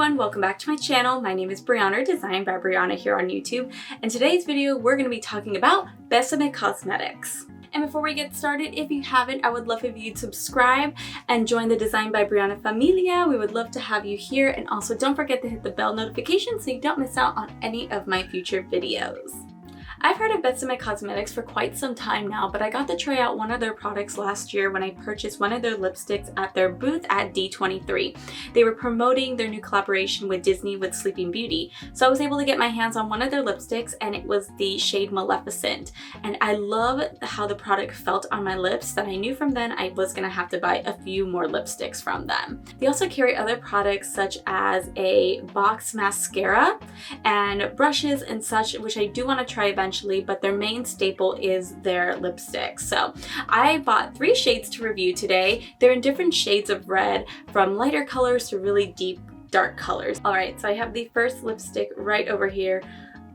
everyone, welcome back to my channel. My name is Brianna, Designed by Brianna here on YouTube, and today's video we're going to be talking about Besame Cosmetics. And before we get started, if you haven't, I would love if you'd subscribe and join the Designed by Brianna familia. We would love to have you here, and also don't forget to hit the bell notification so you don't miss out on any of my future videos. I've heard of Besame Cosmetics for quite some time now, but I got to try out one of their products last year when I purchased one of their lipsticks at their booth at D23. They were promoting their new collaboration with Disney with Sleeping Beauty, so I was able to get my hands on one of their lipsticks, and it was the shade Maleficent. And I love how the product felt on my lips, that I knew from then I was going to have to buy a few more lipsticks from them. They also carry other products such as a box mascara and brushes and such, which I do want to try eventually, but their main staple is their lipstick. So I bought 3 shades to review today. They're in different shades of red, from lighter colors to really deep dark colors. Alright, so I have the first lipstick right over here.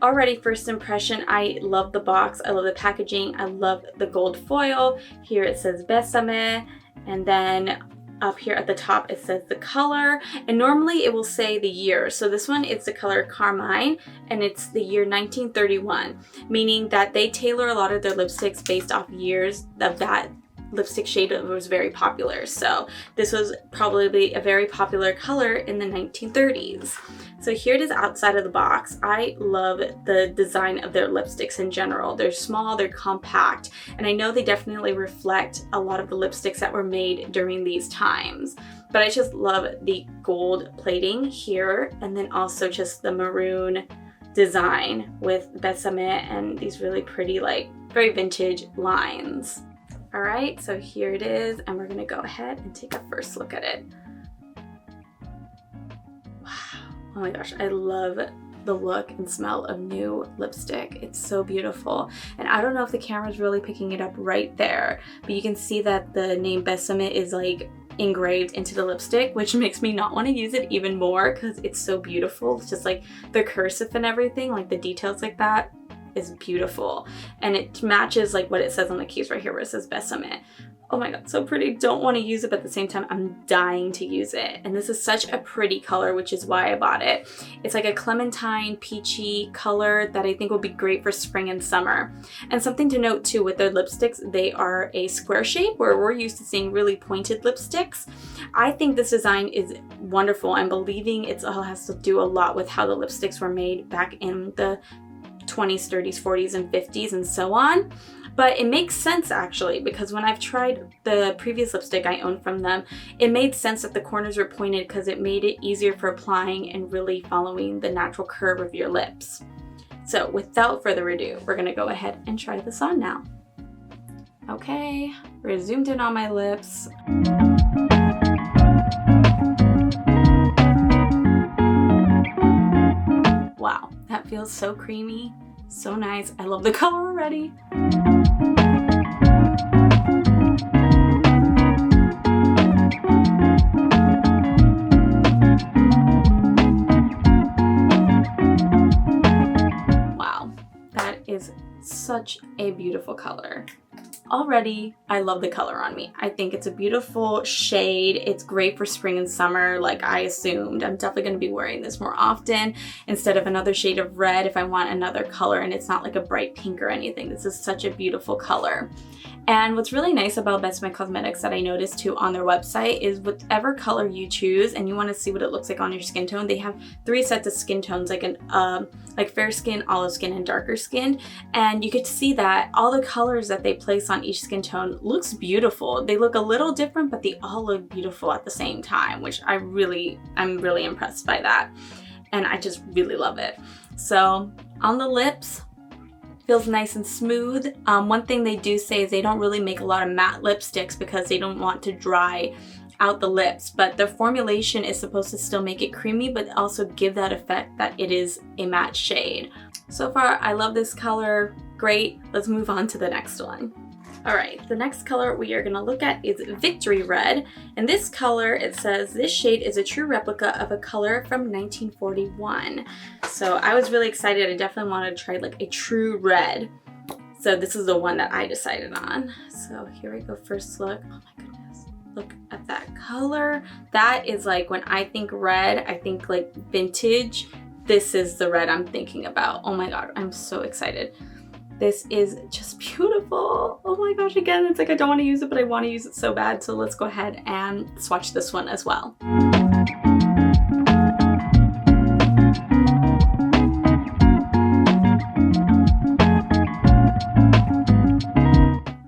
Already, first impression, I love the box, I love the packaging, I love the gold foil. Here it says Besame, and then up here at the top it says the color, and normally it will say the year. So this one is the color Carmine, and it's the year 1931, meaning that they tailor a lot of their lipsticks based off years of that lipstick shade that was very popular. So this was probably a very popular color in the 1930s. So here it is outside of the box. I love the design of their lipsticks in general. They're small, they're compact, and I know they definitely reflect a lot of the lipsticks that were made during these times. But I just love the gold plating here, and then also just the maroon design with Besame and these really pretty, like, very vintage lines. Alright, so here it is, and we're gonna go ahead and take a first look at it. Wow, oh my gosh, I love the look and smell of new lipstick. It's so beautiful, and I don't know if the camera's really picking it up right there, but you can see that the name Besame is like engraved into the lipstick, which makes me not want to use it even more because it's so beautiful. It's just like the cursive and everything, like the details like that is beautiful, and it matches like what it says on the case right here where it says Besame. Oh my god, so pretty. Don't want to use it, but at the same time I'm dying to use it, and this is such a pretty color, which is why I bought it. It's like a clementine peachy color that I think will be great for spring and summer. And something to note too with their lipsticks, they are a square shape where we're used to seeing really pointed lipsticks. I think this design is wonderful. I'm believing it all has to do a lot with how the lipsticks were made back in the 20s, 30s, 40s, and 50s, and so on. But it makes sense actually, because when I've tried the previous lipstick I owned from them, it made sense that the corners were pointed because it made it easier for applying and really following the natural curve of your lips. So without further ado, we're gonna go ahead and try this on now. Okay, we're zoomed in on my lips. Wow, that feels so creamy, so nice. I love the color already. Wow, that is such a beautiful color. Already, I love the color on me. I think it's a beautiful shade. It's great for spring and summer, like I assumed. I'm definitely going to be wearing this more often instead of another shade of red if I want another color and it's not like a bright pink or anything. This is such a beautiful color. And what's really nice about Besame Cosmetics that I noticed too on their website is whatever color you choose and you want to see what it looks like on your skin tone, they have 3 sets of skin tones, like fair skin, olive skin, and darker skin. And you get to see that all the colors that they place on each skin tone looks beautiful. They look a little different, but they all look beautiful at the same time, which I'm really impressed by that. And I just really love it. So on the lips, feels nice and smooth. One thing they do say is they don't really make a lot of matte lipsticks because they don't want to dry out the lips, but the formulation is supposed to still make it creamy but also give that effect that it is a matte shade. So far, I love this color. Great. Let's move on to the next one. Alright, the next color we are going to look at is Victory Red, and this color, it says, this shade is a true replica of a color from 1941. So I was really excited. I definitely wanted to try like a true red. So this is the one that I decided on. So here we go, first look. Oh my goodness. Look at that color. That is like, when I think red, I think like vintage. This is the red I'm thinking about. Oh my god, I'm so excited. This is just beautiful. Oh my gosh, again, it's like I don't want to use it, but I want to use it so bad. So let's go ahead and swatch this one as well.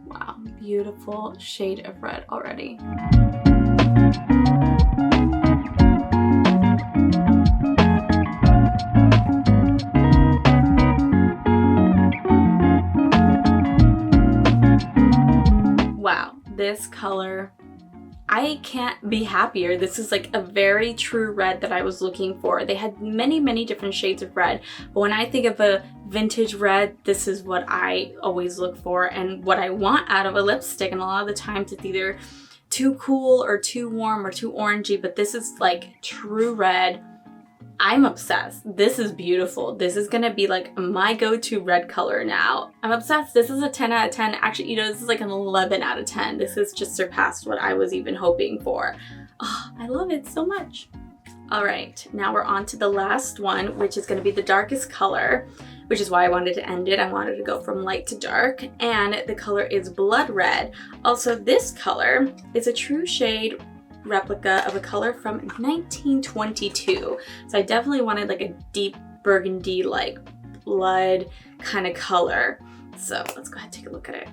Wow, beautiful shade of red already. Wow, this color, I can't be happier. This is like a very true red that I was looking for. They had many different shades of red, but when I think of a vintage red, this is what I always look for and what I want out of a lipstick. And a lot of the times it's either too cool or too warm or too orangey, but this is like true red. I'm obsessed. This is beautiful. This is gonna be like my go-to red color now. I'm obsessed. This is a 10 out of 10. Actually, you know, this is like an 11 out of 10. This has just surpassed what I was even hoping for. Oh, I love it so much. All right, now we're on to the last one, which is gonna be the darkest color, which is why I wanted to end it. I wanted to go from light to dark, and the color is blood red. Also, this color is a true shade replica of a color from 1922. So I definitely wanted like a deep burgundy, like blood kind of color. So let's go ahead and take a look at it.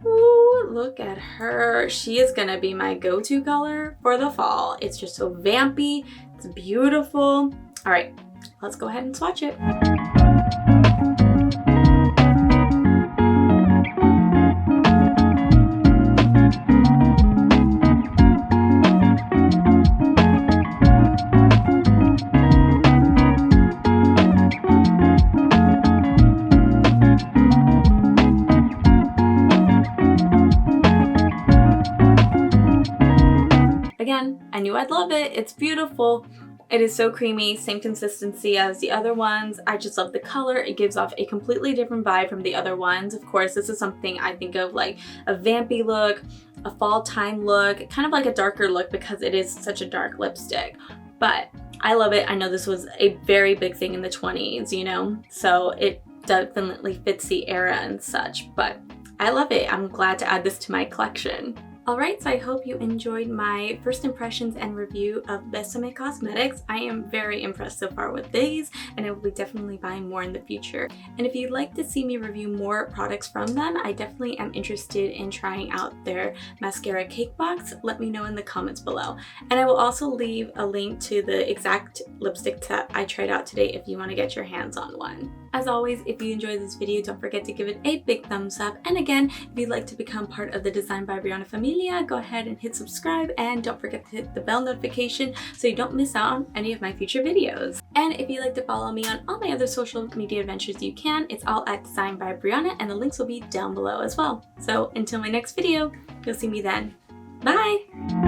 Ooh, look at her. She is gonna be my go-to color for the fall. It's just so vampy. It's beautiful. All right, let's go ahead and swatch it. Again, I knew I'd love it. It's beautiful. It is so creamy, same consistency as the other ones. I just love the color. It gives off a completely different vibe from the other ones. Of course, this is something I think of like a vampy look, a fall time look, kind of like a darker look because it is such a dark lipstick. But I love it. I know this was a very big thing in the 20s, you know, so it definitely fits the era and such, but I love it. I'm glad to add this to my collection. Alright, so I hope you enjoyed my first impressions and review of Besame Cosmetics. I am very impressed so far with these, and I will be definitely buying more in the future. And if you'd like to see me review more products from them, I definitely am interested in trying out their mascara cake box. Let me know in the comments below. And I will also leave a link to the exact lipstick that I tried out today if you want to get your hands on one. As always, if you enjoyed this video, don't forget to give it a big thumbs up. And again, if you'd like to become part of the Design by Brianna family, go ahead and hit subscribe, and don't forget to hit the bell notification so you don't miss out on any of my future videos. And if you'd like to follow me on all my other social media adventures, you can. It's all at Design by Brianna, and the links will be down below as well. So until my next video, you'll see me then. Bye!